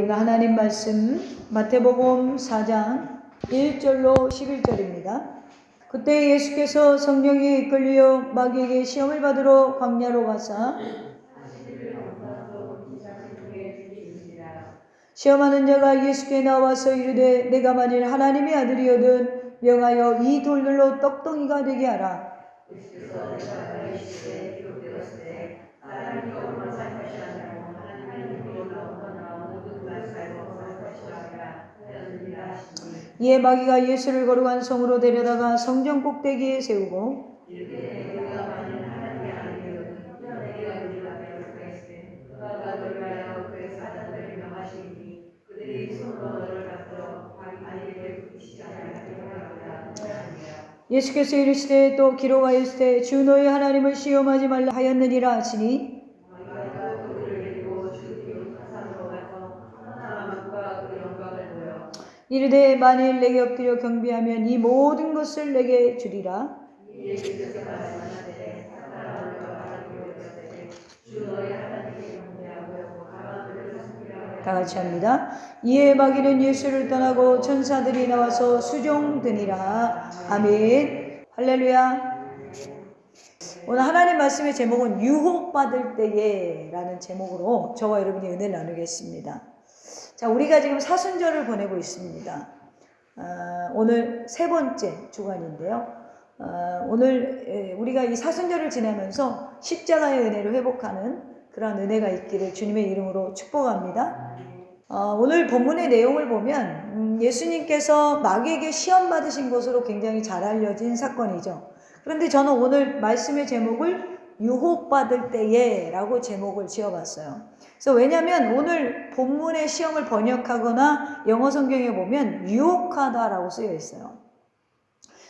오늘 하나님 말씀 마태복음 4장 1절로 11절입니다. 그때 예수께서 성령에 이끌려 마귀에게 시험을 받으러 광야로 가사 시험하는 자가 예수께 나와서 이르되 내가 만일 하나님의 아들이거든 명하여 이 돌들로 떡덩이가 되게 하라. 이에 마귀가 예수를 거룩한 성으로 데려다가 성전 꼭대기에 세우고 예수께서 이르시되 또 기록하였으되 주 너희 하나님을 시험하지 말라 하였느니라 하시니 이르되 만일 내게 엎드려 경배하면 이 모든 것을 내게 주리라. 다 같이 합니다. 이에 마귀는 예수를 떠나고 천사들이 나와서 수종드니라. 아멘. 할렐루야. 오늘 하나님 말씀의 제목은 유혹받을 때에 라는 제목으로 저와 여러분이 은혜를 나누겠습니다. 자, 우리가 지금 사순절을 보내고 있습니다. 오늘 세 번째 주간인데요. 오늘 우리가 이 사순절을 지내면서 십자가의 은혜를 회복하는 그런 은혜가 있기를 주님의 이름으로 축복합니다. 오늘 본문의 내용을 보면 예수님께서 마귀에게 시험 받으신 것으로 굉장히 잘 알려진 사건이죠. 그런데 저는 오늘 말씀의 제목을 유혹받을 때에 라고 제목을 지어봤어요. 그래서 왜냐하면 오늘 본문의 시험을 번역하거나 영어 성경에 보면 유혹하다라고 쓰여 있어요.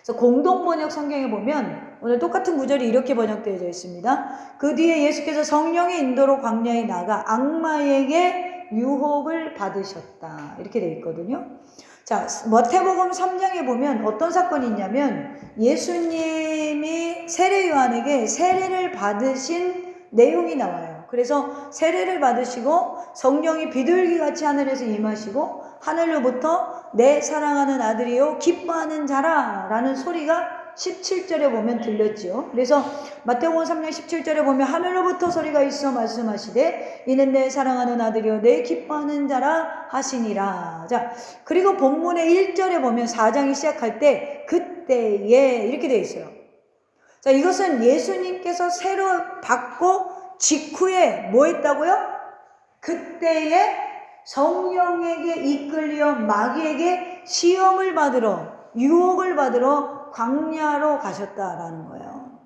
그래서 공동번역 성경에 보면 오늘 똑같은 구절이 이렇게 번역되어 있습니다. 그 뒤에 예수께서 성령의 인도로 광야에 나가 악마에게 유혹을 받으셨다. 이렇게 되어 있거든요. 자, 마태복음 3장에 보면 어떤 사건이 있냐면 예수님이 세례 요한에게 세례를 받으신 내용이 나와요. 그래서 세례를 받으시고 성령이 비둘기같이 하늘에서 임하시고 하늘로부터 내 사랑하는 아들이요 기뻐하는 자라 라는 소리가 17절에 보면 들렸지요. 그래서 마태복음 3장 17절에 보면 하늘로부터 소리가 있어 말씀하시되 이는 내 사랑하는 아들이요 내 기뻐하는 자라 하시니라. 자, 그리고 본문의 1절에 보면 4장이 시작할 때 그때에 이렇게 되어 있어요. 자, 이것은 예수님께서 새로 받고 직후에 뭐 했다고요? 그때에 성령에게 이끌려 마귀에게 시험을 받으러 유혹을 받으러 광야로 가셨다라는 거예요.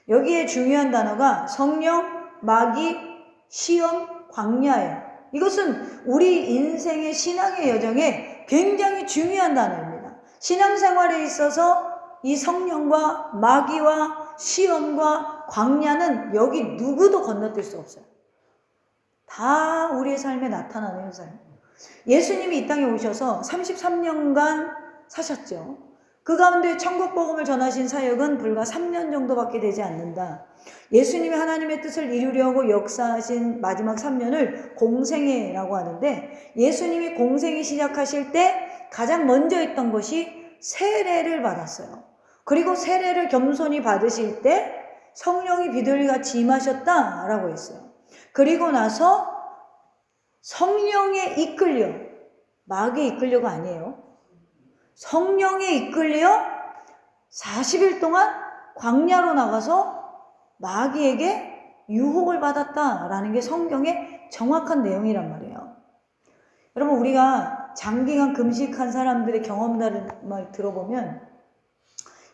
여기에 중요한 단어가 성령, 마귀, 시험, 광야예요. 이것은 우리 인생의 신앙의 여정에 굉장히 중요한 단어입니다. 신앙생활에 있어서 이 성령과 마귀와 시험과 광야는 여기 누구도 건너뛸 수 없어요. 다 우리의 삶에 나타나는 현상이에요. 예수님이 이 땅에 오셔서 33년간 사셨죠. 그 가운데 천국 복음을 전하신 사역은 불과 3년 정도밖에 되지 않는다. 예수님이 하나님의 뜻을 이루려고 역사하신 마지막 3년을 공생애라고 하는데 예수님이 공생애 시작하실 때 가장 먼저 했던 것이 세례를 받았어요. 그리고 세례를 겸손히 받으실 때 성령이 비둘기같이 임하셨다라고 했어요. 그리고 나서 성령에 이끌려, 마귀에 이끌려가 아니에요. 성령에 이끌려 40일 동안 광야로 나가서 마귀에게 유혹을 받았다라는 게 성경의 정확한 내용이란 말이에요. 여러분, 우리가 장기간 금식한 사람들의 경험담을 들어보면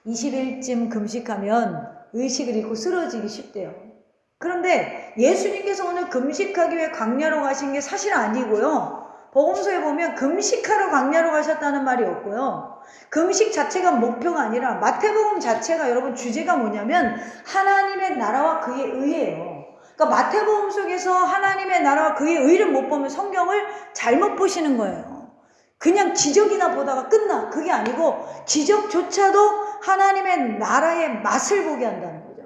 20일쯤 금식하면 의식을 잃고 쓰러지기 쉽대요. 그런데 예수님께서 오늘 금식하기 위해 광야로 가신 게 사실 아니고요. 복음서에 보면 금식하러 광야로 가셨다는 말이 없고요. 금식 자체가 목표가 아니라 마태복음 자체가 여러분 주제가 뭐냐면 하나님의 나라와 그의 의예요. 그러니까 마태복음 속에서 하나님의 나라와 그의 의를 못 보면 성경을 잘못 보시는 거예요. 그냥 기적이나 보다가 끝나. 그게 아니고 기적조차도 하나님의 나라의 맛을 보게 한다는 거죠.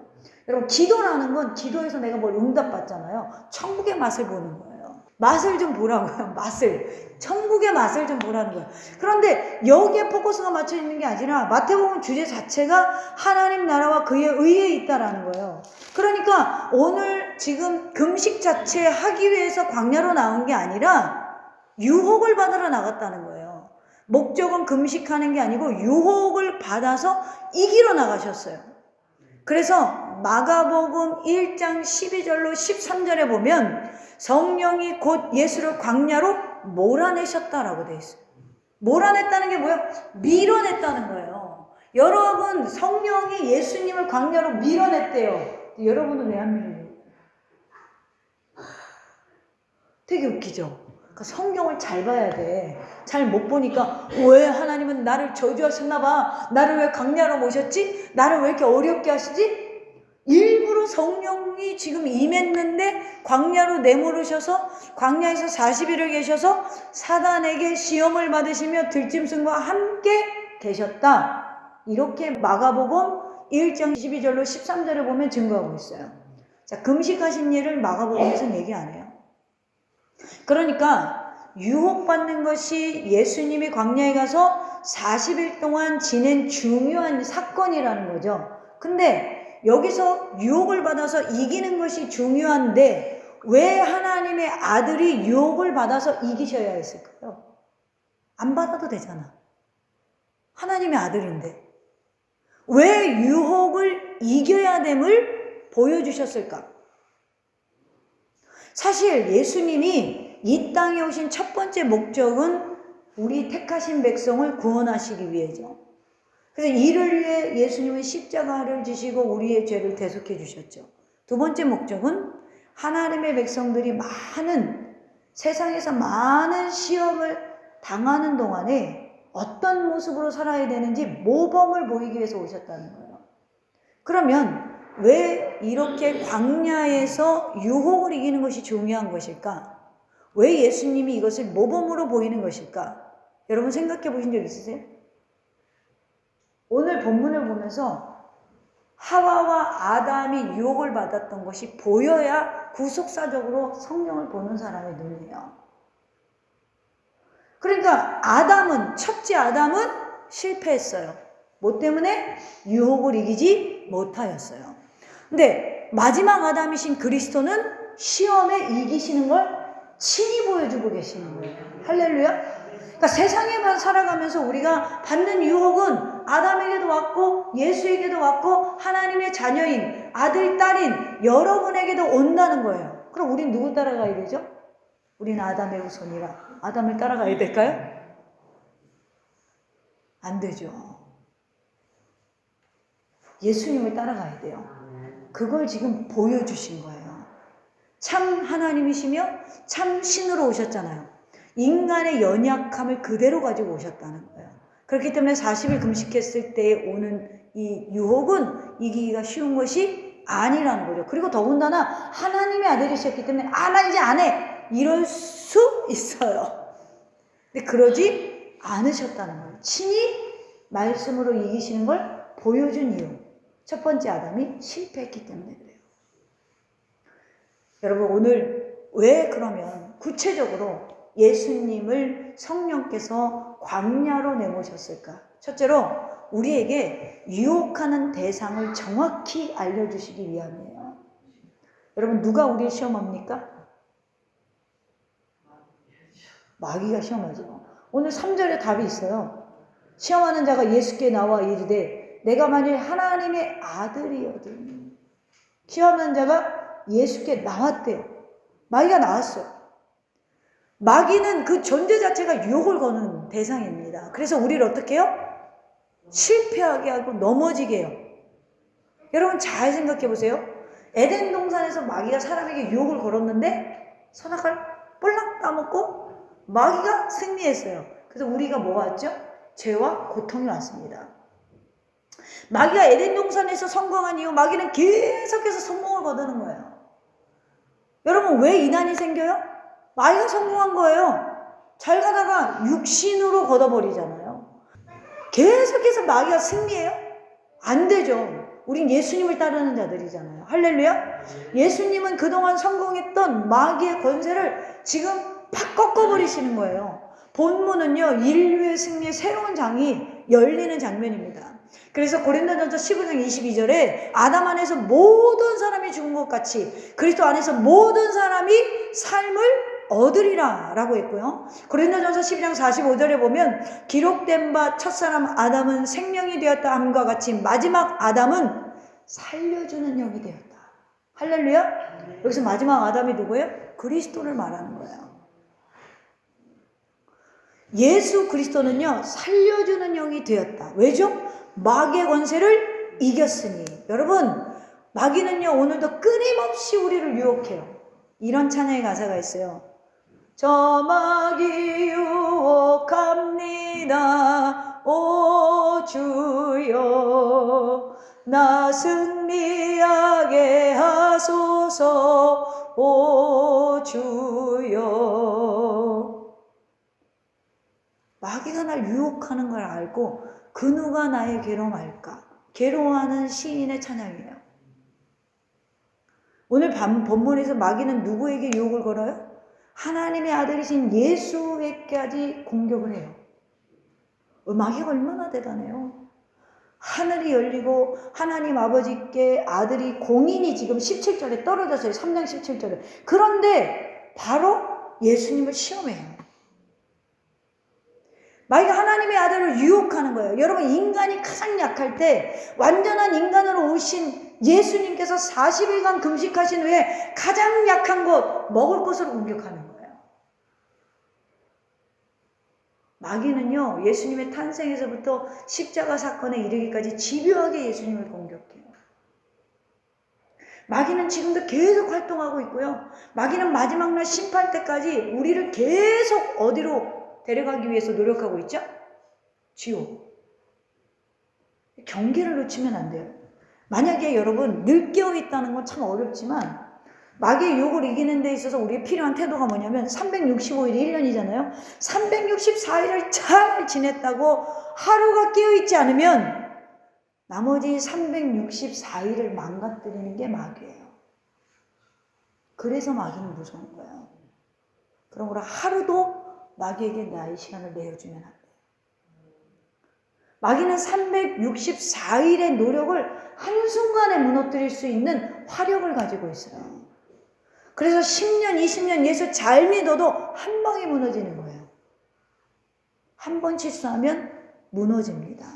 여러분, 기도라는 건 기도에서 내가 뭘 응답받잖아요. 천국의 맛을 보는 거예요. 맛을 좀 보라고요. 맛을. 천국의 맛을 좀 보라는 거예요. 그런데 여기에 포커스가 맞춰 있는 게 아니라 마태복음 주제 자체가 하나님 나라와 그의 의에 있다라는 거예요. 그러니까 오늘 지금 금식 자체 하기 위해서 광야로 나온 게 아니라 유혹을 받으러 나갔다는 거예요. 목적은 금식하는 게 아니고 유혹을 받아서 이기러 나가셨어요. 그래서 마가복음 1장 12절로 13절에 보면 성령이 곧 예수를 광야로 몰아내셨다라고 되어 있어요. 몰아냈다는 게 뭐야? 밀어냈다는 거예요. 여러분, 성령이 예수님을 광야로 밀어냈대요. 여러분은 왜 안 밀어내요? 되게 웃기죠? 그러니까 성경을 잘 봐야 돼. 잘 못 보니까 왜 하나님은 나를 저주하셨나 봐. 나를 왜 광야로 모셨지? 나를 왜 이렇게 어렵게 하시지? 일부러 성령이 지금 임했는데 광야로 내모르셔서 광야에서 40일을 계셔서 사단에게 시험을 받으시며 들짐승과 함께 계셨다. 이렇게 마가복음 1장 12절로 13절을 보면 증거하고 있어요. 자, 금식하신 일을 마가복음에서는 얘기 안 해요. 그러니까 유혹받는 것이 예수님이 광야에 가서 40일 동안 지낸 중요한 사건이라는 거죠. 근데 여기서 유혹을 받아서 이기는 것이 중요한데 왜 하나님의 아들이 유혹을 받아서 이기셔야 했을까요? 안 받아도 되잖아. 하나님의 아들인데 왜 유혹을 이겨야 됨을 보여주셨을까? 사실 예수님이 이 땅에 오신 첫 번째 목적은 우리 택하신 백성을 구원하시기 위해죠. 그래서 이를 위해 예수님은 십자가를 지시고 우리의 죄를 대속해 주셨죠. 두 번째 목적은 하나님의 백성들이 세상에서 많은 시험을 당하는 동안에 어떤 모습으로 살아야 되는지 모범을 보이기 위해서 오셨다는 거예요. 그러면 왜 이렇게 광야에서 유혹을 이기는 것이 중요한 것일까? 왜 예수님이 이것을 모범으로 보이는 것일까? 여러분 생각해 보신 적 있으세요? 오늘 본문을 보면서 하와와 아담이 유혹을 받았던 것이 보여야 구속사적으로 성령을 보는 사람의 눈이에요. 그러니까 첫째 아담은 실패했어요. 뭐 때문에? 유혹을 이기지 못하였어요. 근데 마지막 아담이신 그리스도는 시험에 이기시는 걸 친히 보여주고 계시는 거예요. 할렐루야. 그러니까 세상에만 살아가면서 우리가 받는 유혹은 아담에게도 왔고 예수에게도 왔고 하나님의 자녀인 아들, 딸인 여러분에게도 온다는 거예요. 그럼 우린 누구 따라가야 되죠? 우리는 아담의 후손이라 아담을 따라가야 될까요? 안 되죠. 예수님을 따라가야 돼요. 그걸 지금 보여주신 거예요. 참 하나님이시며 참 신으로 오셨잖아요. 인간의 연약함을 그대로 가지고 오셨다는 거예요. 그렇기 때문에 40일 금식했을 때 오는 이 유혹은 이기기가 쉬운 것이 아니라는 거죠. 그리고 더군다나 하나님의 아들이셨기 때문에 나 이제 안 해! 이럴 수 있어요. 근데 그러지 않으셨다는 거예요. 친히 말씀으로 이기시는 걸 보여준 이유. 첫 번째 아담이 실패했기 때문에 그래요. 여러분 오늘 왜 그러면 구체적으로 예수님을 성령께서 광야로 내모셨을까? 첫째로 우리에게 유혹하는 대상을 정확히 알려주시기 위함이에요. 여러분 누가 우리를 시험합니까? 마귀가 시험하죠. 오늘 3절에 답이 있어요. 시험하는 자가 예수께 나와 이르되 내가 만일 하나님의 아들이거든. 시험하는 자가 예수께 나왔대요. 마귀가 나왔어요. 마귀는 그 존재 자체가 유혹을 거는 대상입니다. 그래서 우리를 어떻게 해요? 실패하게 하고 넘어지게 해요. 여러분 잘 생각해 보세요. 에덴 동산에서 마귀가 사람에게 유혹을 걸었는데 선악과를 꼴랑 따먹고 마귀가 승리했어요. 그래서 우리가 뭐가 왔죠? 죄와 고통이 왔습니다. 마귀가 에덴 동산에서 성공한 이후 마귀는 계속해서 성공을 거두는 거예요. 여러분 왜 이난이 생겨요? 마귀가 성공한 거예요. 잘 가다가 육신으로 걷어버리잖아요. 계속해서 마귀가 승리해요? 안 되죠. 우린 예수님을 따르는 자들이잖아요. 할렐루야. 예수님은 그동안 성공했던 마귀의 권세를 지금 팍 꺾어버리시는 거예요. 본문은요, 인류의 승리의 새로운 장이 열리는 장면입니다. 그래서 고린도전서 15장 22절에 아담 안에서 모든 사람이 죽은 것 같이 그리스도 안에서 모든 사람이 삶을 얻으리라 라고 했고요. 고린도전서 12장 45절에 보면 기록된 바 첫사람 아담은 생명이 되었다 함과 같이 마지막 아담은 살려주는 영이 되었다. 할렐루야. 여기서 마지막 아담이 누구예요? 그리스도를 말하는 거예요. 예수 그리스도는요, 살려주는 영이 되었다. 왜죠? 마귀의 권세를 이겼으니. 여러분, 마귀는요, 오늘도 끊임없이 우리를 유혹해요. 이런 찬양의 가사가 있어요. 저 마귀 유혹합니다. 오 주여, 나 승리하게 하소서. 오 주여. 마귀가 날 유혹하는 걸 알고 그 누가 나의 괴로움 알까? 괴로워하는 시인의 찬양이에요. 오늘 본문에서 마귀는 누구에게 유혹을 걸어요? 하나님의 아들이신 예수에게까지 공격을 해요. 마귀가 얼마나 대단해요. 하늘이 열리고 하나님 아버지께 아들이 공인이 지금 17절에 떨어졌어요. 3장 17절에. 그런데 바로 예수님을 시험해요. 마귀가 하나님의 아들을 유혹하는 거예요. 여러분, 인간이 가장 약할 때 완전한 인간으로 오신 예수님께서 40일간 금식하신 후에 가장 약한 것, 먹을 것으로 공격하는 거예요. 마귀는요, 예수님의 탄생에서부터 십자가 사건에 이르기까지 집요하게 예수님을 공격해요. 마귀는 지금도 계속 활동하고 있고요. 마귀는 마지막 날 심판 때까지 우리를 계속 어디로 데려가기 위해서 노력하고 있죠? 지옥. 경계를 놓치면 안 돼요. 만약에 여러분 늘 깨어있다는 건 참 어렵지만 마귀의 유혹을 이기는 데 있어서 우리의 필요한 태도가 뭐냐면 365일이 1년이잖아요. 364일을 잘 지냈다고 하루가 깨어있지 않으면 나머지 364일을 망가뜨리는 게 마귀예요. 그래서 마귀는 무서운 거예요. 그러므로 하루도 마귀에게 나의 시간을 내어주면 안 돼요. 마귀는 364일의 노력을 한순간에 무너뜨릴 수 있는 화력을 가지고 있어요. 그래서 10년, 20년 예수 잘 믿어도 한 방에 무너지는 거예요. 한 번 실수하면 무너집니다.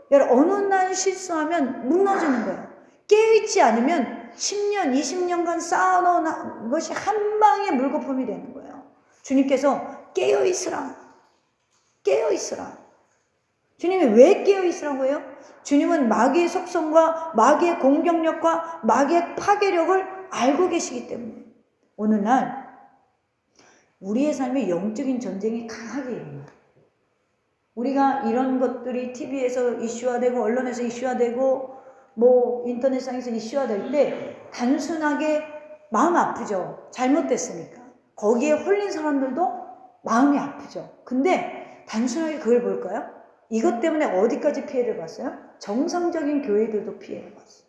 여러분, 어느 날 실수하면 무너지는 거예요. 깨어있지 않으면 10년, 20년간 쌓아놓은 것이 한 방에 물거품이 되는 거예요. 주님께서 깨어있으라. 깨어있으라. 주님이 왜 깨어있으라고 해요? 주님은 마귀의 속성과 마귀의 공격력과 마귀의 파괴력을 알고 계시기 때문에 오늘날 우리의 삶에 영적인 전쟁이 강하게 일어나요. 우리가 이런 것들이 TV에서 이슈화되고 언론에서 이슈화되고 뭐 인터넷상에서 이슈화될 때 단순하게 마음 아프죠. 잘못됐으니까. 거기에 홀린 사람들도 마음이 아프죠. 근데 단순하게 그걸 볼까요? 이것 때문에 어디까지 피해를 봤어요? 정상적인 교회들도 피해를 봤어요.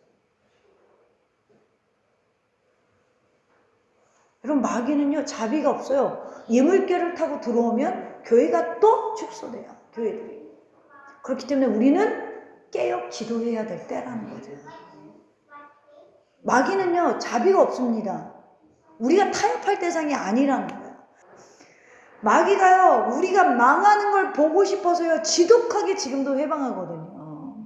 여러분, 마귀는요, 자비가 없어요. 예물개를 타고 들어오면 교회가 또 축소돼요. 교회들이. 그렇기 때문에 우리는 깨어 기도해야 될 때라는 거죠. 마귀는요, 자비가 없습니다. 우리가 타협할 대상이 아니라는 거예요. 마귀가요, 우리가 망하는 걸 보고 싶어서요, 지독하게 지금도 해방하거든요.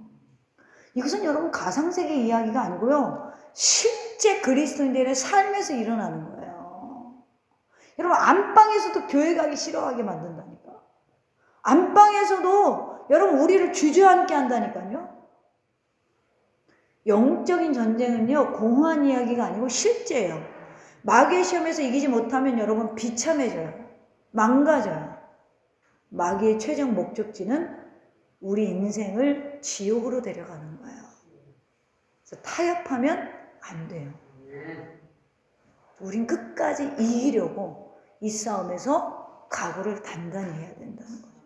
이것은 여러분 가상세계 이야기가 아니고요, 실제 그리스도인들의 삶에서 일어나는 거예요. 여러분, 안방에서도 교회 가기 싫어하게 만든다니까. 안방에서도 여러분 우리를 주저앉게 한다니까요. 영적인 전쟁은요, 공허한 이야기가 아니고 실제예요. 마귀의 시험에서 이기지 못하면 여러분 비참해져요. 망가져요. 마귀의 최종 목적지는 우리 인생을 지옥으로 데려가는 거예요. 그래서 타협하면 안 돼요. 우린 끝까지 이기려고 이 싸움에서 각오를 단단히 해야 된다는 거예요.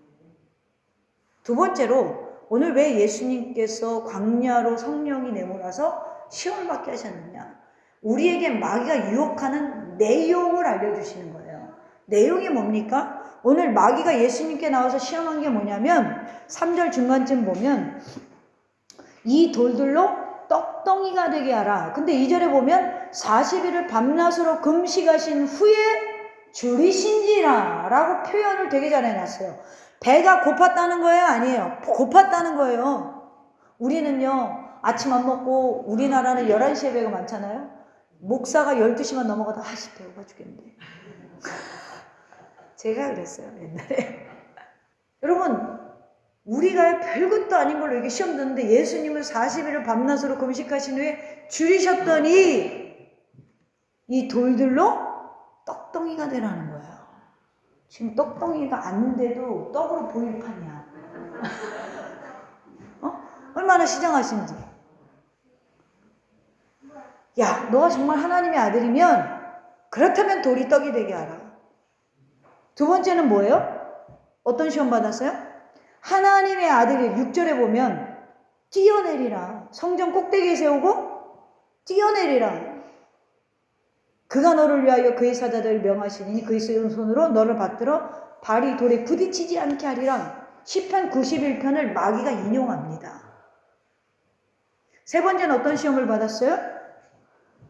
두 번째로 오늘 왜 예수님께서 광야로 성령이 내몰아서 시험을 받게 하셨느냐? 우리에게 마귀가 유혹하는 내용을 알려주시는 거예요. 내용이 뭡니까? 오늘 마귀가 예수님께 나와서 시험한 게 뭐냐면 3절 중간쯤 보면 이 돌들로 떡덩이가 되게 하라. 근데 2절에 보면 40일을 밤낮으로 금식하신 후에 줄이신지라 라고 표현을 되게 잘 해놨어요. 배가 고팠다는 거예요? 아니에요. 고팠다는 거예요. 우리는요, 아침 안 먹고 우리나라는 11시에 배가 많잖아요. 목사가 12시만 넘어가도 아씨 배고파 죽겠는데. 제가 그랬어요, 옛날에. 여러분, 우리가 별것도 아닌 걸로 이게 시험 듣는데 예수님은 40일을 밤낮으로 금식하신 후에 줄이셨더니 이 돌들로 떡덩이가 되라는 거예요. 지금 떡덩이가 안 돼도 떡으로 보일 판이야. 얼마나 시장하신지. 야, 너가 정말 하나님의 아들이면 그렇다면 돌이 떡이 되게 하라. 두 번째는 뭐예요? 어떤 시험 받았어요? 하나님의 아들이 6절에 보면 뛰어내리라. 성전 꼭대기에 세우고 뛰어내리라. 그가 너를 위하여 그의 사자들을 명하시니 그의 손으로 너를 받들어 발이 돌에 부딪히지 않게 하리라. 시편 91편을 마귀가 인용합니다. 세 번째는 어떤 시험을 받았어요?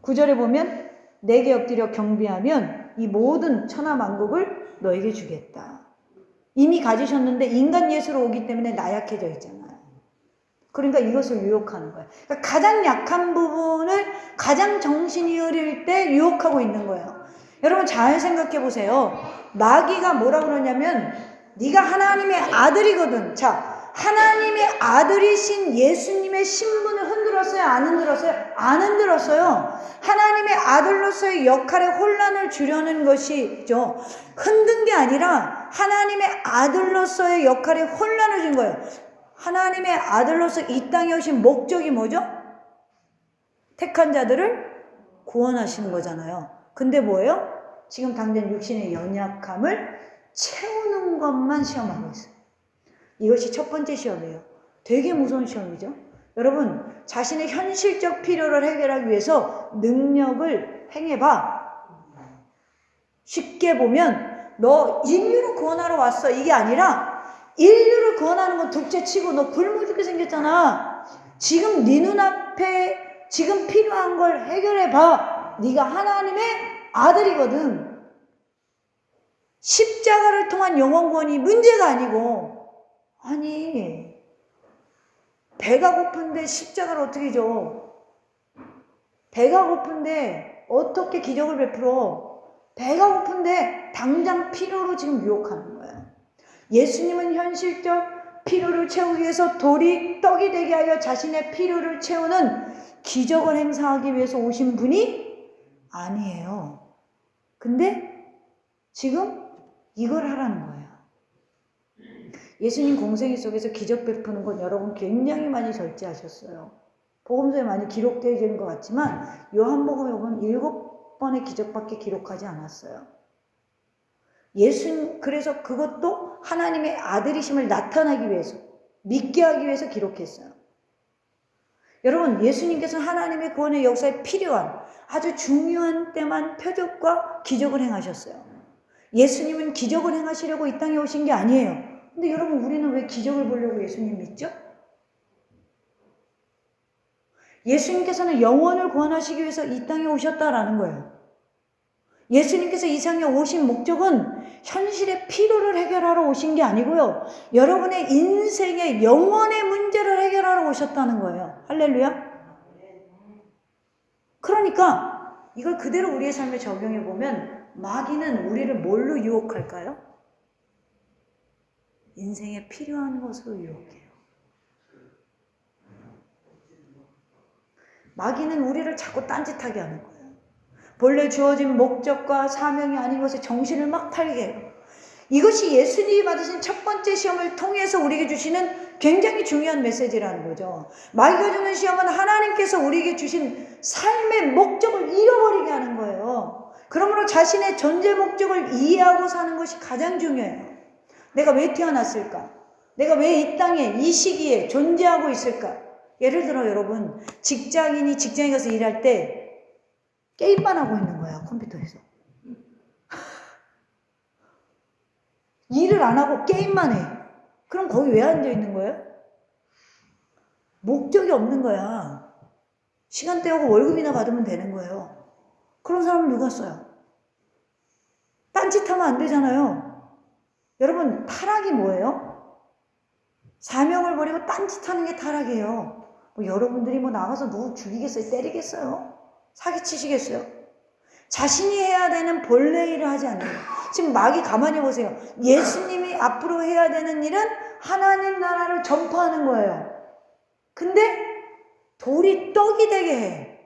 9절에 보면 내게 엎드려 경배하면 이 모든 천하 만국을 너에게 주겠다. 이미 가지셨는데 인간 예수로 오기 때문에 나약해져 있잖아요. 그러니까 이것을 유혹하는 거예요. 그러니까 가장 약한 부분을 가장 정신이 흐릴 때 유혹하고 있는 거예요. 여러분 잘 생각해 보세요. 마귀가 뭐라 그러냐면 네가 하나님의 아들이거든. 자, 하나님의 아들이신 예수님의 신분을 흔들었어요? 안 흔들었어요? 안 흔들었어요. 하나님의 아들로서의 역할에 혼란을 주려는 것이죠. 흔든 게 아니라 하나님의 아들로서의 역할에 혼란을 준 거예요. 하나님의 아들로서 이 땅에 오신 목적이 뭐죠? 택한 자들을 구원하시는 거잖아요. 근데 뭐예요? 지금 당장 육신의 연약함을 채우는 것만 시험하고 있어요. 이것이 첫 번째 시험이에요. 되게 무서운 시험이죠. 여러분, 자신의 현실적 필요를 해결하기 위해서 능력을 행해봐. 쉽게 보면 너 인류를 구원하러 왔어. 이게 아니라 인류를 구원하는 건 둘째치고 너 굶어 죽게 생겼잖아. 지금 네 눈앞에 지금 필요한 걸 해결해봐. 네가 하나님의 아들이거든. 십자가를 통한 영원 구원이 문제가 아니고, 아니 배가 고픈데 십자가를 어떻게 줘? 배가 고픈데 어떻게 기적을 베풀어? 배가 고픈데 당장 필요로 지금 유혹하는 거예요. 예수님은 현실적 필요를 채우기 위해서 돌이 떡이 되게 하여 자신의 필요를 채우는 기적을 행사하기 위해서 오신 분이 아니에요. 근데 지금 이걸 하라는 거예요. 예수님 공생애 속에서 기적 베푸는 건 여러분 굉장히 많이 절제하셨어요. 복음서에 많이 기록되어 있는 것 같지만 요한복음에 보면 7번의 기적밖에 기록하지 않았어요. 그래서 그것도 하나님의 아들이심을 나타나기 위해서, 믿게 하기 위해서 기록했어요. 여러분, 예수님께서는 하나님의 구원의 역사에 필요한 아주 중요한 때만 표적과 기적을 행하셨어요. 예수님은 기적을 행하시려고 이 땅에 오신 게 아니에요. 근데 여러분, 우리는 왜 기적을 보려고 예수님 믿죠? 예수님께서는 영혼을 구원하시기 위해서 이 땅에 오셨다라는 거예요. 예수님께서 이 세상에 오신 목적은 현실의 필요를 해결하러 오신 게 아니고요. 여러분의 인생의 영혼의 문제를 해결하러 오셨다는 거예요. 할렐루야. 그러니까 이걸 그대로 우리의 삶에 적용해 보면 마귀는 우리를 뭘로 유혹할까요? 인생에 필요한 것으로 유혹해요. 마귀는 우리를 자꾸 딴짓하게 하는 거예요. 본래 주어진 목적과 사명이 아닌 것에 정신을 막 탈게 해요. 이것이 예수님이 받으신 첫 번째 시험을 통해서 우리에게 주시는 굉장히 중요한 메시지라는 거죠. 마귀가 주는 시험은 하나님께서 우리에게 주신 삶의 목적을 잃어버리게 하는 거예요. 그러므로 자신의 존재 목적을 이해하고 사는 것이 가장 중요해요. 내가 왜 태어났을까? 내가 왜 이 땅에 이 시기에 존재하고 있을까? 예를 들어 여러분, 직장인이 직장에 가서 일할 때 게임만 하고 있는 거야, 컴퓨터에서. 일을 안 하고 게임만 해. 그럼 거기 왜 앉아 있는 거예요? 목적이 없는 거야. 시간 때우고 월급이나 받으면 되는 거예요. 그런 사람은 누가 써요? 딴짓하면 안 되잖아요. 여러분, 타락이 뭐예요? 사명을 버리고 딴짓하는 게 타락이에요. 뭐 여러분들이 뭐 나가서 누구 죽이겠어요? 때리겠어요? 사기치시겠어요? 자신이 해야 되는 본래 일을 하지 않는 거예요. 지금 마귀 가만히 보세요. 예수님이 앞으로 해야 되는 일은 하나님 나라를 전파하는 거예요. 근데 돌이 떡이 되게 해.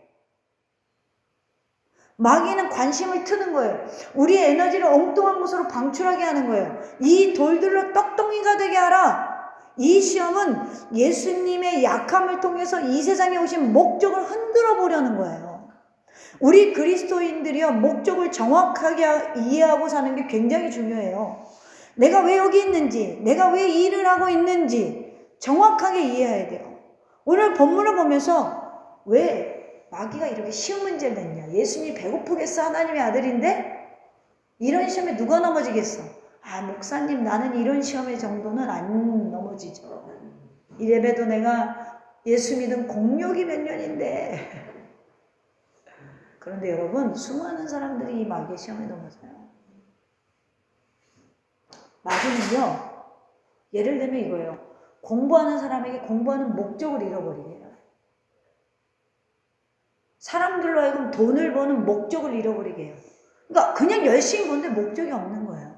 마귀는 관심을 트는 거예요. 우리의 에너지를 엉뚱한 곳으로 방출하게 하는 거예요. 이 돌들로 떡덩이가 되게 하라. 이 시험은 예수님의 약함을 통해서 이 세상에 오신 목적을 흔들어 보려는 거예요. 우리 그리스도인들이요, 목적을 정확하게 이해하고 사는 게 굉장히 중요해요. 내가 왜 여기 있는지, 내가 왜 일을 하고 있는지 정확하게 이해해야 돼요. 오늘 본문을 보면서 왜 마귀가 이렇게 쉬운 문제를 냈냐? 예수님이 배고프겠어? 하나님의 아들인데? 이런 시험에 누가 넘어지겠어? 아, 목사님, 나는 이런 시험의 정도는 안 넘어지죠. 이래봬도 내가 예수 믿은 공력이 몇 년인데. 그런데 여러분, 수많은 사람들이 이 마귀의 시험에 넘어져요. 마귀는요, 예를 들면 이거예요. 공부하는 사람에게 공부하는 목적을 잃어버리게 해요. 사람들로 하여금 돈을 버는 목적을 잃어버리게 해요. 그러니까 그냥 열심히 보는데 목적이 없는 거예요.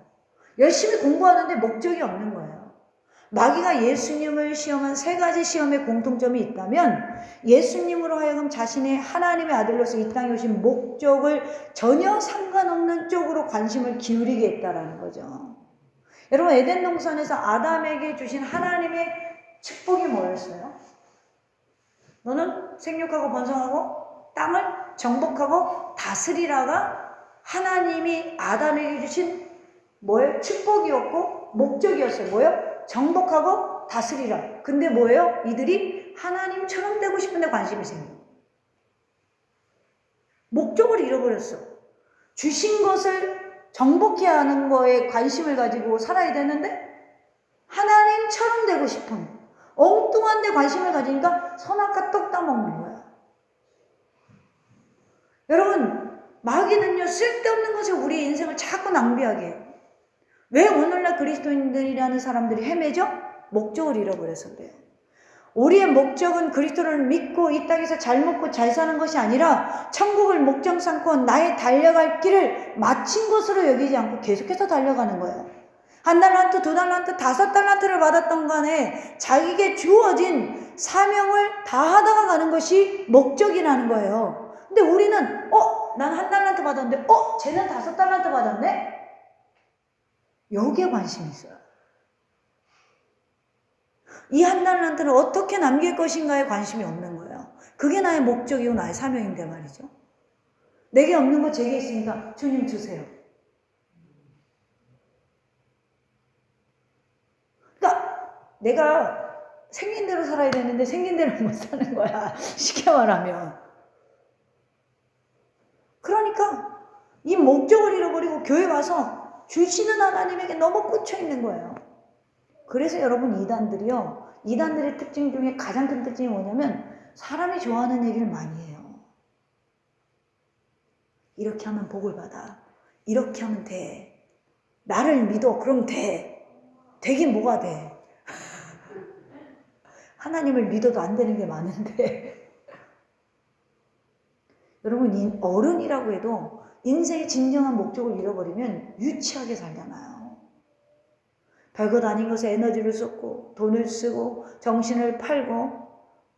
열심히 공부하는데 목적이 없는 거예요. 마귀가 예수님을 시험한 세 가지 시험의 공통점이 있다면 예수님으로 하여금 자신의 하나님의 아들로서 이 땅에 오신 목적을 전혀 상관없는 쪽으로 관심을 기울이게 했다라는 거죠. 여러분, 에덴 동산에서 아담에게 주신 하나님의 축복이 뭐였어요? 너는 생육하고 번성하고 땅을 정복하고 다스리라가 하나님이 아담에게 주신 뭐예요? 축복이었고 목적이었어요. 뭐예요? 정복하고 다스리라. 근데 뭐예요? 이들이 하나님처럼 되고 싶은데 관심이 생겨. 목적을 잃어버렸어. 주신 것을 정복해야 하는 거에 관심을 가지고 살아야 되는데 하나님처럼 되고 싶은 엉뚱한 데 관심을 가지니까 선악과 떡 따먹는 거야. 여러분, 마귀는요, 쓸데없는 것에 우리 인생을 자꾸 낭비하게 해요. 왜 오늘날 그리스도인들이라는 사람들이 헤매죠? 목적을 잃어버려서 그래요. 우리의 목적은 그리스도를 믿고 이 땅에서 잘 먹고 잘 사는 것이 아니라 천국을 목적 삼고 나의 달려갈 길을 마친 것으로 여기지 않고 계속해서 달려가는 거예요. 1달란트, 2달란트, 5달란트를 받았던 간에 자기에게 주어진 사명을 다하다가 가는 것이 목적이라는 거예요. 근데 우리는 난 1달란트 받았는데 쟤는 5달란트 받았네? 여기에 관심이 있어요. 이 1달란트를 어떻게 남길 것인가에 관심이 없는 거예요. 그게 나의 목적이고 나의 사명인데 말이죠. 내게 없는 거 제게 있으니까 주님 주세요. 그러니까 내가 생긴 대로 살아야 되는데 생긴 대로 못 사는 거야. 쉽게 말하면. 그러니까 이 목적을 잃어버리고 교회 와서 주시는 하나님에게 너무 꽂혀 있는 거예요. 그래서 여러분, 이단들의 특징 중에 가장 큰 특징이 뭐냐면 사람이 좋아하는 얘기를 많이 해요. 이렇게 하면 복을 받아. 이렇게 하면 돼. 나를 믿어. 그럼 돼. 되긴 뭐가 돼. 하나님을 믿어도 안 되는 게 많은데. 여러분, 어른이라고 해도 인생의 진정한 목적을 잃어버리면 유치하게 살잖아요. 별것 아닌 것에 에너지를 쏟고 돈을 쓰고 정신을 팔고,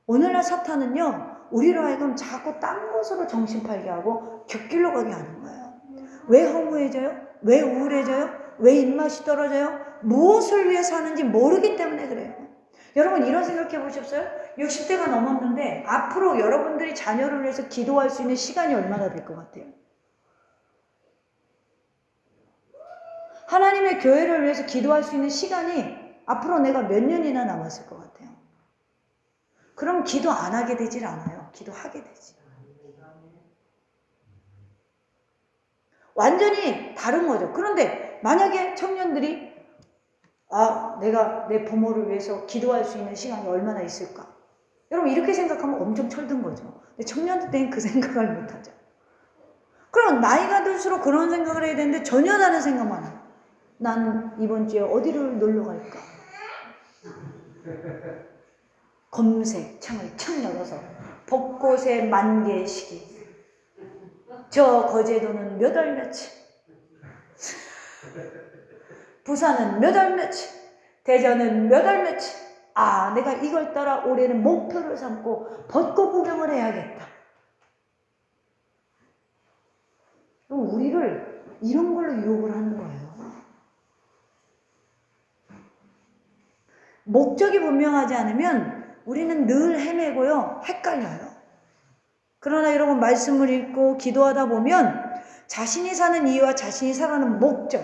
오늘날 사탄은요, 우리로 하여금 자꾸 딴 것으로 정신 팔게 하고 곁길로 가게 하는 거예요. 왜 허무해져요? 왜 우울해져요? 왜 입맛이 떨어져요? 무엇을 위해 사는지 모르기 때문에 그래요. 여러분, 이런 생각해 보셨어요? 60대가 넘었는데 앞으로 여러분들이 자녀를 위해서 기도할 수 있는 시간이 얼마나 될 것 같아요? 하나님의 교회를 위해서 기도할 수 있는 시간이 앞으로 내가 몇 년이나 남았을 것 같아요? 그럼 기도 안 하게 되질 않아요. 기도하게 되지. 완전히 다른 거죠. 그런데 만약에 청년들이 내가 내 부모를 위해서 기도할 수 있는 시간이 얼마나 있을까? 여러분 이렇게 생각하면 엄청 철든 거죠. 근데 청년들 때는 그 생각을 못하죠. 그럼 나이가 들수록 그런 생각을 해야 되는데 전혀 다른 생각만 해요. 난 이번 주에 어디를 놀러 갈까? 검색창을 착 열어서 벚꽃의 만개 시기, 저 거제도는 몇 월 며칠, 부산은 몇 월 며칠, 대전은 몇 월 며칠. 내가 이걸 따라 올해는 목표를 삼고 벚꽃 구경을 해야겠다. 우리를 이런 걸로 유혹을 하는 거예요. 목적이 분명하지 않으면 우리는 늘 헤매고요, 헷갈려요. 그러나 여러분 말씀을 읽고 기도하다 보면 자신이 사는 이유와 자신이 살아가는 목적,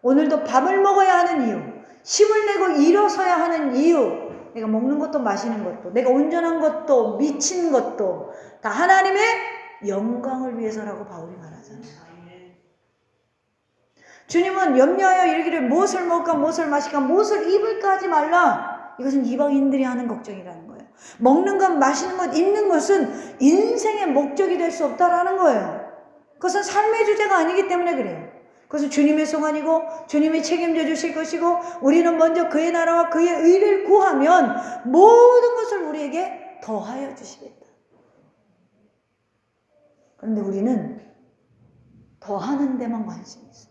오늘도 밥을 먹어야 하는 이유, 힘을 내고 일어서야 하는 이유, 내가 먹는 것도 마시는 것도, 내가 운전한 것도 미친 것도 다 하나님의 영광을 위해서라고 바울이 말하잖아요. 주님은 염려하여 이르기를 무엇을 먹을까 무엇을 마실까 무엇을 입을까 하지 말라. 이것은 이방인들이 하는 걱정이라는 거예요. 먹는 것, 마시는 것, 입는 것은 인생의 목적이 될 수 없다라는 거예요. 그것은 삶의 주제가 아니기 때문에 그래요. 그것은 주님의 소관이고 주님이 책임져 주실 것이고 우리는 먼저 그의 나라와 그의 의를 구하면 모든 것을 우리에게 더하여 주시겠다. 그런데 우리는 더하는 데만 관심이 있어요.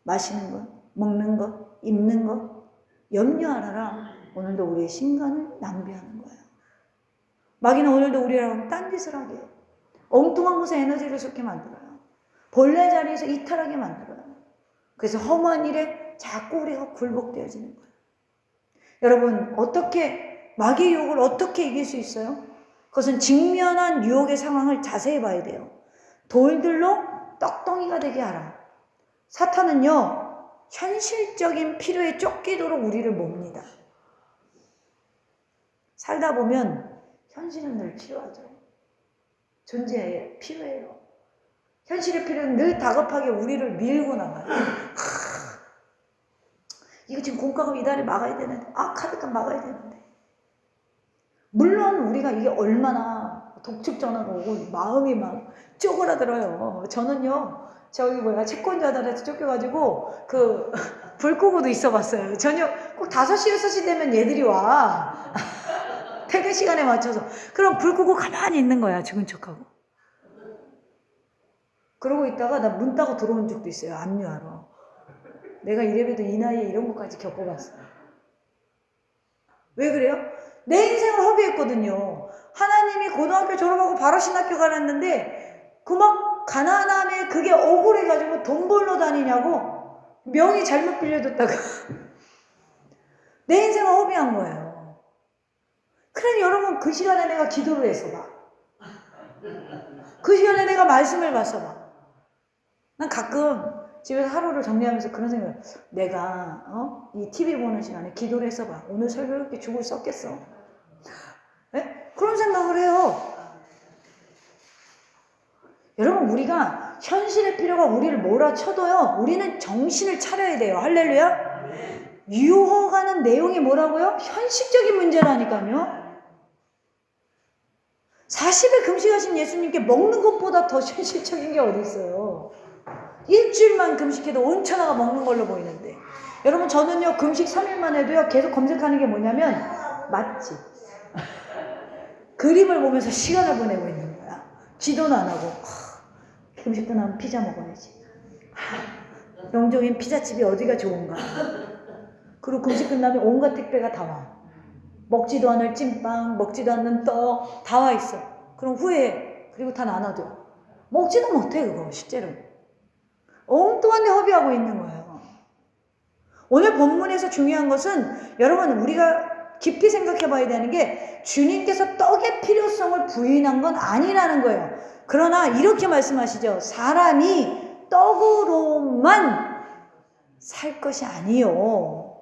마시는 것, 먹는 것, 입는 것 염려하라. 오늘도 우리의 시간을 낭비하는 거예요. 마귀는 오늘도 우리랑 딴짓을 하게 해요. 엉뚱한 곳에 에너지를 쏟게 만들어요. 본래 자리에서 이탈하게 만들어요. 그래서 험한 일에 자꾸 우리가 굴복되어지는 거예요. 여러분 어떻게 마귀의 유혹을 어떻게 이길 수 있어요? 그것은 직면한 유혹의 상황을 자세히 봐야 돼요. 돌들로 떡덩이가 되게 하라. 사탄은요 현실적인 필요에 쫓기도록 우리를 몹니다. 살다 보면 현실은 늘 필요하죠. 존재해요. 필요해요. 현실의 필요는 늘 다급하게 우리를 밀고 나가요. 이거 지금 공과금 이달에 막아야 되는데, 카드값 막아야 되는데. 물론 우리가 이게 얼마나 독촉 전화가 오고 마음이 막 쪼그라들어요. 저는요 채권자들한테 쫓겨가지고 불 끄고도 있어봤어요. 저녁 꼭 5시 6시 되면 얘들이 와. 퇴근 시간에 맞춰서. 그럼 불 끄고 가만히 있는 거야. 죽은 척하고. 그러고 있다가 나 문 따고 들어온 적도 있어요. 압류하러. 내가 이래봬도 이 나이에 이런 것까지 겪어봤어요. 왜 그래요? 내 인생을 허비했거든요. 하나님이 고등학교 졸업하고 바로 신학교 가랐는데 그 막 가난함에 그게 억울해가지고 돈 벌러 다니냐고 명의 잘못 빌려줬다가 내 인생을 허비한 거예요. 그러니 여러분 그 시간에 내가 기도를 해서 봐. 그 시간에 내가 말씀을 봐서 봐. 난 가끔 집에서 하루를 정리하면서 그런 생각을 내가 이 TV 보는 시간에 기도를 해서 봐. 오늘 설교 이렇게 죽을 썼겠어. 네? 그런 생각을 해요. 여러분 우리가 현실의 필요가 우리를 몰아쳐도요 우리는 정신을 차려야 돼요. 할렐루야. 유혹하는 내용이 뭐라고요? 현실적인 문제라니까요. 40일 금식하신 예수님께 먹는 것보다 더 현실적인 게 어디 있어요. 일주일만 금식해도 온천하가 먹는 걸로 보이는데 여러분 저는요 금식 3일만 해도요 계속 검색하는 게 뭐냐면 맛집 그림을 보면서 시간을 보내고 있는 거야. 기도는 안 하고 금식 끝나면 피자 먹어야지. 영종인 피자집이 어디가 좋은가. 그리고 금식 끝나면 온갖 택배가 다 와. 먹지도 않을 찐빵, 먹지도 않는 떡 다 와 있어. 그럼 후회해. 그리고 다 나눠줘. 먹지도 못해 그거 실제로. 엉뚱한 데 허비하고 있는 거예요. 오늘 본문에서 중요한 것은 여러분 우리가 깊이 생각해 봐야 되는 게 주님께서 떡의 필요성을 부인한 건 아니라는 거예요. 그러나 이렇게 말씀하시죠. 사람이 떡으로만 살 것이 아니요.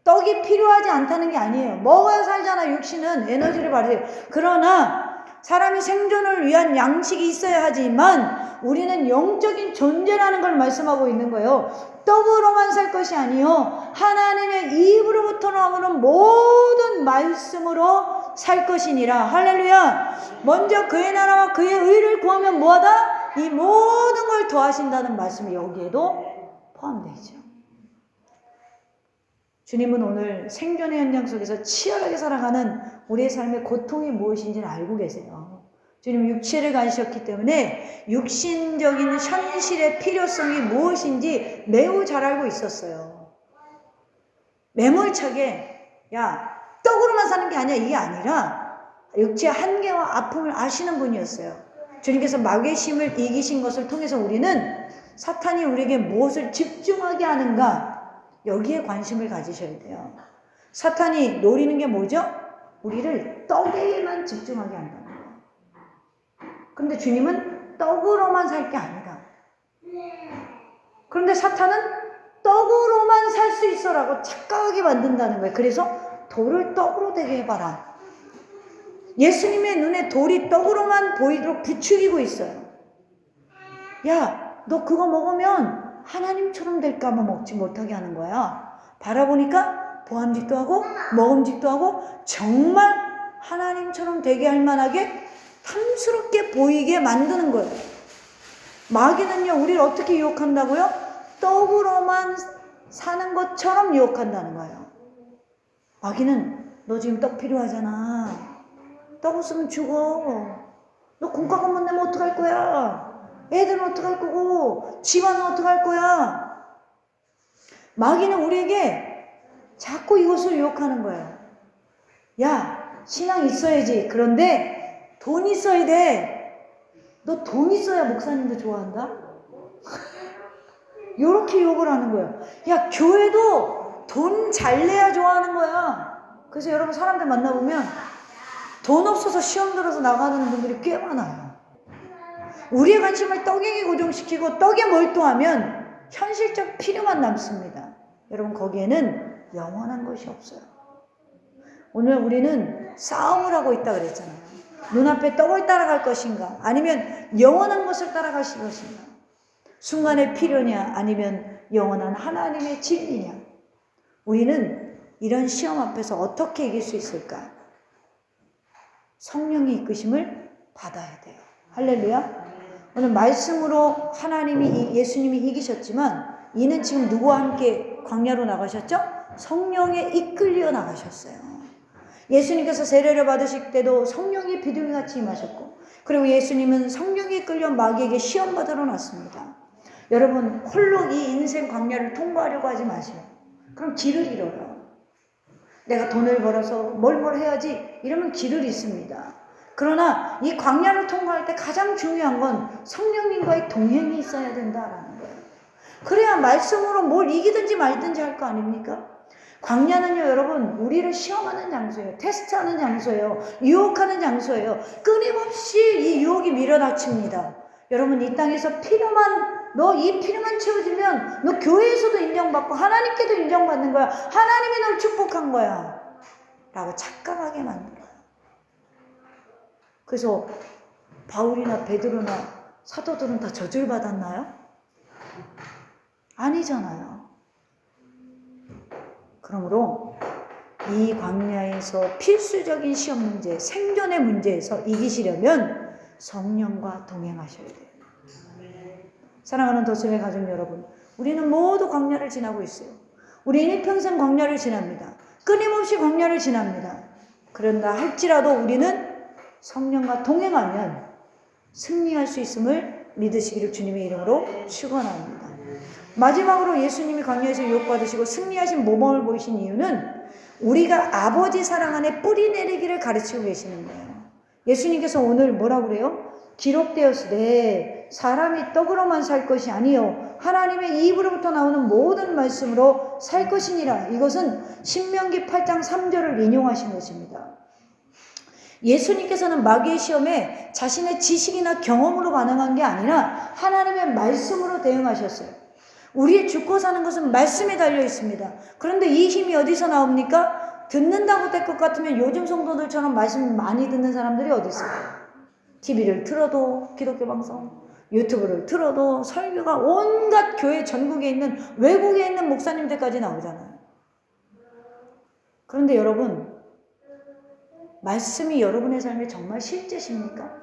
떡이 필요하지 않다는 게 아니에요. 먹어야 살잖아. 육신은 에너지를 발휘해요. 그러나 사람이 생존을 위한 양식이 있어야 하지만 우리는 영적인 존재라는 걸 말씀하고 있는 거예요. 떡으로만 살 것이 아니요 하나님의 입으로부터 나오는 모든 말씀으로 살 것이니라. 할렐루야. 먼저 그의 나라와 그의 의를 구하면 뭐하다? 이 모든 걸 더하신다는 말씀이 여기에도 포함되어 있죠. 주님은 오늘 생존의 현장 속에서 치열하게 살아가는 우리의 삶의 고통이 무엇인지를 알고 계세요. 주님은 육체를 가지셨기 때문에 육신적인 현실의 필요성이 무엇인지 매우 잘 알고 있었어요. 매몰차게 야 떡으로만 사는 게 아니야 이게 아니라 육체의 한계와 아픔을 아시는 분이었어요. 주님께서 마귀의 힘을 이기신 것을 통해서 우리는 사탄이 우리에게 무엇을 집중하게 하는가 여기에 관심을 가지셔야 돼요. 사탄이 노리는 게 뭐죠? 우리를 떡에만 집중하게 한다는 거예요. 그런데 주님은 떡으로만 살 게 아니다. 그런데 사탄은 떡으로만 살 수 있어라고 착각하게 만든다는 거예요. 그래서 돌을 떡으로 되게 해봐라. 예수님의 눈에 돌이 떡으로만 보이도록 부추기고 있어요. 야, 너 그거 먹으면 하나님처럼 될까 봐 먹지 못하게 하는 거야. 바라보니까 보암직도 하고 먹음직도 하고 정말 하나님처럼 되게 할 만하게 탐스럽게 보이게 만드는 거예요. 마귀는요 우리를 어떻게 유혹한다고요? 떡으로만 사는 것처럼 유혹한다는 거예요. 마귀는 너 지금 떡 필요하잖아. 떡 없으면 죽어. 너 공과금 못 내면 어떡할 거야? 애들은 어떡할 거고 집안은 어떡할 거야? 마귀는 우리에게 자꾸 이것을 유혹하는 거예요. 야, 신앙 있어야지. 그런데 돈 있어야 돼. 너 돈 있어야 목사님도 좋아한다? 이렇게 욕을 하는 거예요. 야, 교회도 돈 잘 내야 좋아하는 거야. 그래서 여러분 사람들 만나보면 돈 없어서 시험 들어서 나가는 분들이 꽤 많아요. 우리의 관심을 떡에게 고정시키고 떡에 몰두하면 현실적 필요만 남습니다. 여러분 거기에는 영원한 것이 없어요. 오늘 우리는 싸움을 하고 있다 그랬잖아요. 눈앞에 떡을 따라갈 것인가 아니면 영원한 것을 따라갈 것인가. 순간의 필요냐 아니면 영원한 하나님의 진리냐. 우리는 이런 시험 앞에서 어떻게 이길 수 있을까? 성령의 이끄심을 받아야 돼요. 할렐루야. 오늘 말씀으로 하나님이 예수님이 이기셨지만 이는 지금 누구와 함께 광야로 나가셨죠? 성령에 이끌려 나가셨어요. 예수님께서 세례를 받으실 때도 성령이 비둘기같이 임하셨고 그리고 예수님은 성령에 이끌려 마귀에게 시험 받으러 났습니다. 여러분 홀로 이 인생 광야를 통과하려고 하지 마세요. 그럼 길을 잃어요. 내가 돈을 벌어서 뭘 해야지 이러면 길을 잃습니다. 그러나 이 광야를 통과할 때 가장 중요한 건 성령님과의 동행이 있어야 된다라는 거예요. 그래야 말씀으로 뭘 이기든지 말든지 할 거 아닙니까? 광야는요 여러분 우리를 시험하는 장소예요. 테스트하는 장소예요. 유혹하는 장소예요. 끊임없이 이 유혹이 밀어닥칩니다. 여러분 이 땅에서 너 이 필요만 채워지면 너 교회에서도 인정받고 하나님께도 인정받는 거야. 하나님이 널 축복한 거야 라고 착각하게 만들어요. 그래서 바울이나 베드로나 사도들은 다 저주를 받았나요? 아니잖아요. 그러므로 이 광야에서 필수적인 시험 문제, 생존의 문제에서 이기시려면 성령과 동행하셔야 돼요. 사랑하는 더스의 가족 여러분, 우리는 모두 광야를 지나고 있어요. 우리는 일평생 광야를 지납니다. 끊임없이 광야를 지납니다. 그런다 할지라도 우리는 성령과 동행하면 승리할 수 있음을 믿으시기를 주님의 이름으로 축원합니다. 마지막으로 예수님이 광야에서 유혹받으시고 승리하신 모범을 보이신 이유는 우리가 아버지 사랑 안에 뿌리 내리기를 가르치고 계시는 거예요. 예수님께서 오늘 뭐라고 그래요? 기록되었으되 사람이 떡으로만 살 것이 아니요 하나님의 입으로부터 나오는 모든 말씀으로 살 것이니라. 이것은 신명기 8장 3절을 인용하신 것입니다. 예수님께서는 마귀의 시험에 자신의 지식이나 경험으로 반응한 게 아니라 하나님의 말씀으로 대응하셨어요. 우리의 죽고 사는 것은 말씀에 달려 있습니다. 그런데 이 힘이 어디서 나옵니까? 듣는다고 될 것 같으면 요즘 성도들처럼 말씀 많이 듣는 사람들이 어디 있어요? TV를 틀어도 기독교 방송, 유튜브를 틀어도 설교가 온갖 교회 전국에 있는 외국에 있는 목사님들까지 나오잖아요. 그런데 여러분, 말씀이 여러분의 삶에 정말 실제십니까?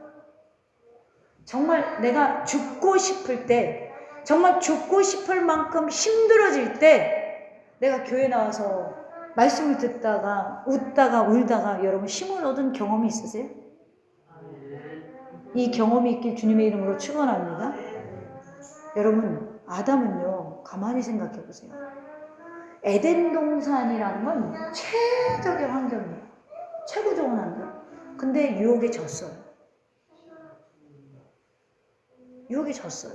정말 내가 죽고 싶을 때, 정말 죽고 싶을 만큼 힘들어질 때 내가 교회 나와서 말씀을 듣다가 웃다가 울다가 여러분 힘을 얻은 경험이 있으세요? 이 경험이 있길 주님의 이름으로 축원합니다. 여러분, 아담은요, 가만히 생각해 보세요. 에덴 동산이라는 건 최적의 환경이에요. 최고 좋은 환경. 근데 유혹에 졌어요. 유혹에 졌어요.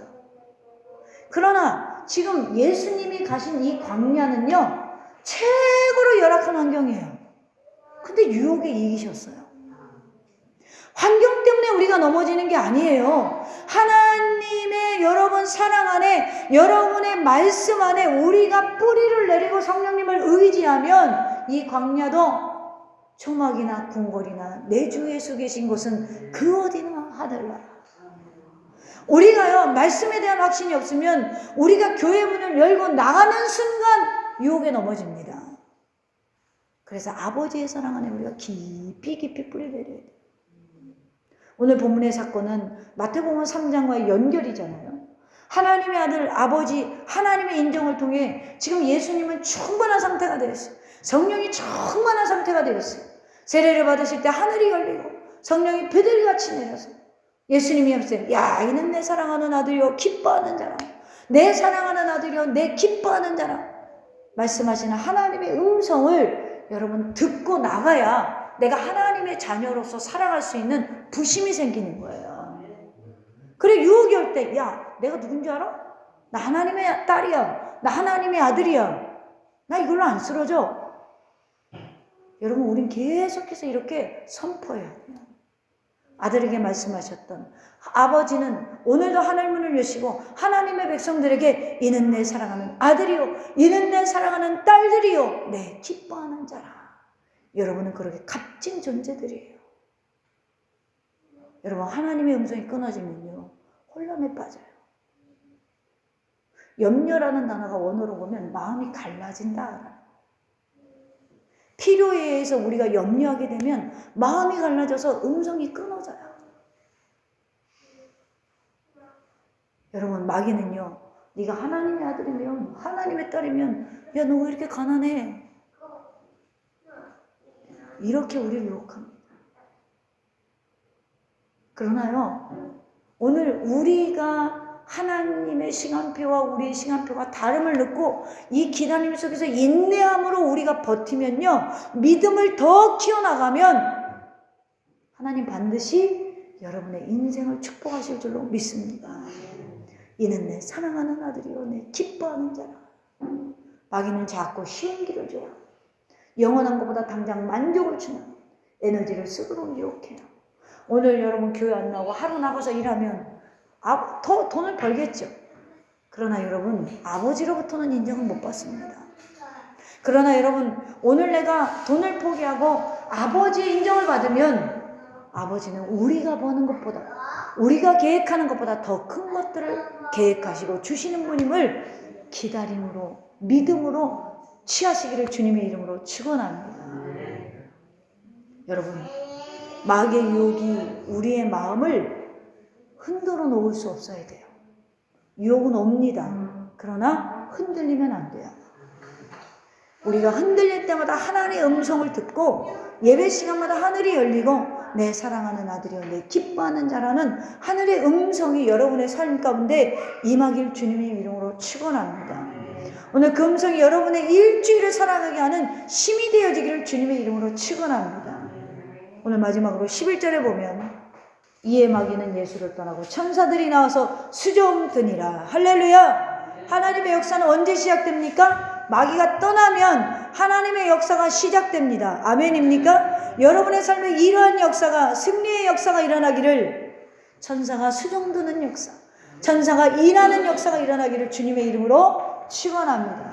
그러나 지금 예수님이 가신 이 광야는요, 최고로 열악한 환경이에요. 근데 유혹에 이기셨어요. 환경 때문에 우리가 넘어지는 게 아니에요. 하나님의 여러분 사랑 안에, 여러분의 말씀 안에 우리가 뿌리를 내리고 성령님을 의지하면 이 광야도 초막이나 궁궐이나 내 주 예수 계신 곳은 그 어디나 하늘나라. 우리가요, 말씀에 대한 확신이 없으면 우리가 교회 문을 열고 나가는 순간 유혹에 넘어집니다. 그래서 아버지의 사랑 안에 우리가 깊이 뿌리 내려야 돼요. 오늘 본문의 사건은 마태복음 3장과의 연결이잖아요. 하나님의 아들 아버지 하나님의 인정을 통해 지금 예수님은 충만한 상태가 되었어요. 성령이 충만한 상태가 되었어요. 세례를 받으실 때 하늘이 열리고 성령이 비둘기같이 내려서 예수님이 하셨어요. 야, 이는 내 사랑하는 아들이요 기뻐하는 자라. 내 사랑하는 아들이요 내 기뻐하는 자라. 말씀하시는 하나님의 음성을 여러분 듣고 나가야 내가 하나님의 자녀로서 살아갈 수 있는 부심이 생기는 거예요. 그래, 유혹이 올 때, 야, 내가 누군지 알아? 나 하나님의 딸이야. 나 하나님의 아들이야. 나 이걸로 안 쓰러져. 여러분, 우린 계속해서 이렇게 선포해야 돼요. 아들에게 말씀하셨던 아버지는 오늘도 하늘 문을 여시고 하나님의 백성들에게 이는 내 사랑하는 아들이요, 이는 내 사랑하는 딸들이요, 내 기뻐하는 자라. 여러분은 그렇게 값진 존재들이에요. 여러분, 하나님의 음성이 끊어지면요, 혼란에 빠져요. 염려라는 단어가 원어로 보면 마음이 갈라진다. 필요에 의해서 우리가 염려하게 되면 마음이 갈라져서 음성이 끊어져요. 여러분, 마귀는요, 네가 하나님의 아들이면, 하나님의 딸이면, 야, 너 왜 이렇게 가난해? 이렇게 우리를 유혹합니다. 그러나요, 오늘 우리가 하나님의 시간표와 우리의 시간표가 다름을 느끼고 이 기다림 속에서 인내함으로 우리가 버티면요, 믿음을 더 키워나가면 하나님 반드시 여러분의 인생을 축복하실 줄로 믿습니다. 이는 내 사랑하는 아들이요 내 기뻐하는 자라. 마귀는 자꾸 쉬운 길을 줘요. 영원한 것보다 당장 만족을 주는 에너지를 쓰도록 유혹해요. 오늘 여러분 교회 안 나오고 하루 나가서 일하면 더 돈을 벌겠죠. 그러나 여러분, 아버지로부터는 인정을 못 받습니다. 그러나 여러분, 오늘 내가 돈을 포기하고 아버지의 인정을 받으면 아버지는 우리가 버는 것보다, 우리가 계획하는 것보다 더 큰 것들을 계획하시고 주시는 분임을 기다림으로, 믿음으로 취하시기를 주님의 이름으로 축원합니다. 여러분, 마귀의 유혹이 우리의 마음을 흔들어 놓을 수 없어야 돼요. 유혹은 옵니다. 그러나 흔들리면 안 돼요. 우리가 흔들릴 때마다 하나님의 음성을 듣고 예배 시간마다 하늘이 열리고 내 사랑하는 아들이여 내 기뻐하는 자라는 하늘의 음성이 여러분의 삶 가운데 임하길 주님의 이름으로 축원합니다. 오늘 그 음성이 여러분의 일주일을 살아가게 하는 힘이 되어지기를 주님의 이름으로 축원합니다. 오늘 마지막으로 11절에 보면 이에 마귀는 예수를 떠나고 천사들이 나와서 수종드니라. 할렐루야. 하나님의 역사는 언제 시작됩니까? 마귀가 떠나면 하나님의 역사가 시작됩니다. 아멘입니까? 여러분의 삶에 이러한 역사가, 승리의 역사가 일어나기를, 천사가 수종드는 역사, 천사가 일하는 역사가 일어나기를 주님의 이름으로 축원합니다.